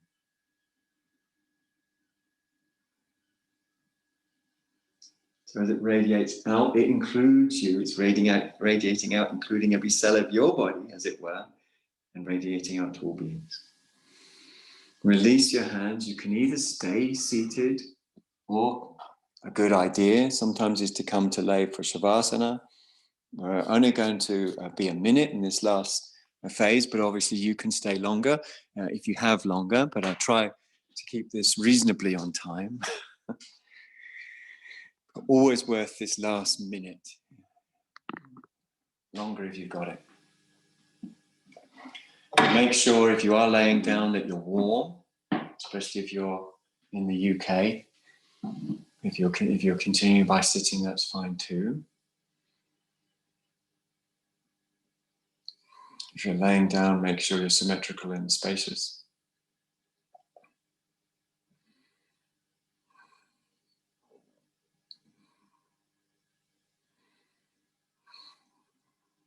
So as it radiates out, it includes you. It's radiating out, including every cell of your body, as it were, and radiating out to all beings. Release your hands. You can either stay seated, or a good idea sometimes is to come to lay for Shavasana. We're only going to be a minute in this last phase, but obviously you can stay longer if you have longer, but I try to keep this reasonably on time. Always worth this last minute. Longer if you've got it. Make sure if you are laying down that you're warm, especially if you're in the UK. If you're continuing by sitting, that's fine too. If you're laying down, make sure you're symmetrical and spacious.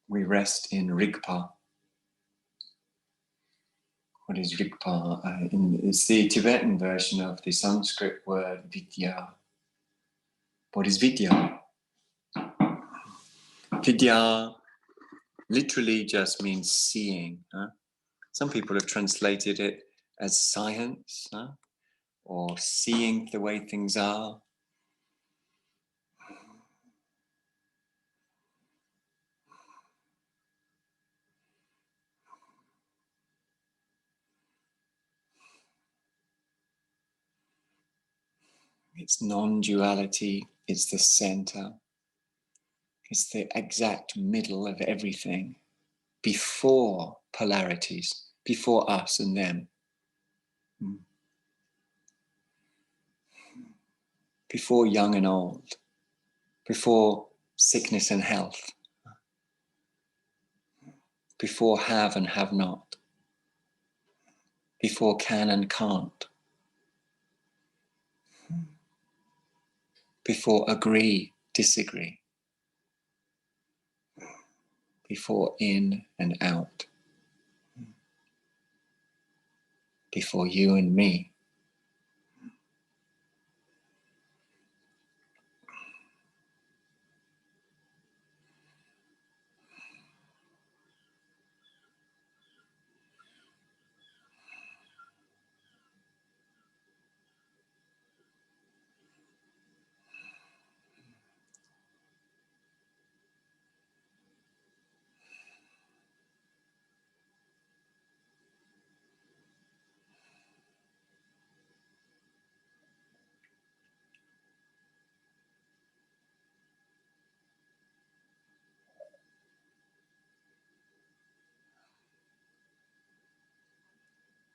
We rest in Rigpa. What is Rigpa? It's the Tibetan version of the Sanskrit word vidya. What is vidya? Vidya literally just means seeing. Some people have translated it as science, or seeing the way things are. It's non-duality, it's the center, it's the exact middle of everything, before polarities, before us and them. before young and old, before sickness and health, before have and have not, before can and can't, before agree, disagree, before in and out, before you and me.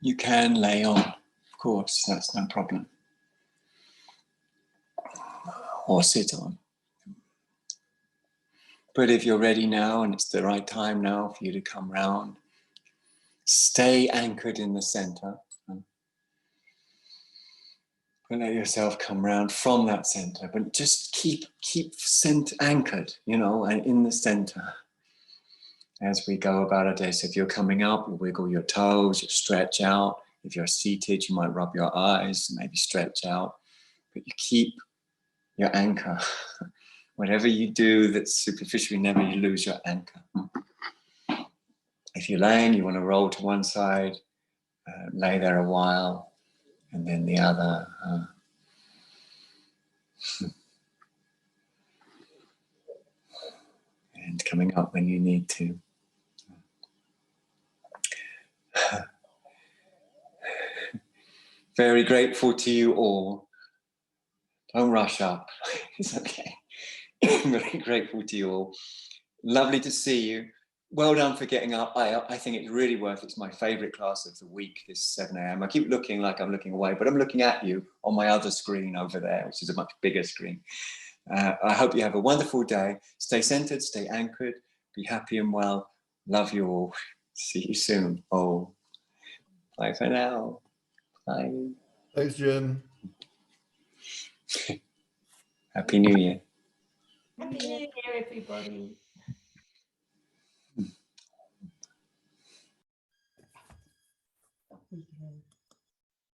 You can lay on, of course, that's no problem. Or sit on. But if you're ready now and it's the right time now for you to come round, stay anchored in the center. And let yourself come round from that center, but just keep anchored, and in the center as we go about our day. So if you're coming up, you wiggle your toes, you stretch out. If you're seated, you might rub your eyes, maybe stretch out, but you keep your anchor. Whatever you do that's superficial, never you lose your anchor. If you're laying, you want to roll to one side, lay there a while, and then the other. And coming up when you need to. Very grateful to you all. Don't rush up. It's okay. Very grateful to you all. Lovely to see you. Well done for getting up. I think it's really worth it. It's my favorite class of the week, this 7 a.m. I keep looking like I'm looking away, but I'm looking at you on my other screen over there, which is a much bigger screen. I hope you have a wonderful day. Stay centered, stay anchored, be happy and well. Love you all. See you soon. Oh, bye for now. Bye. Thanks, Jim. Happy New Year. Happy New Year, everybody.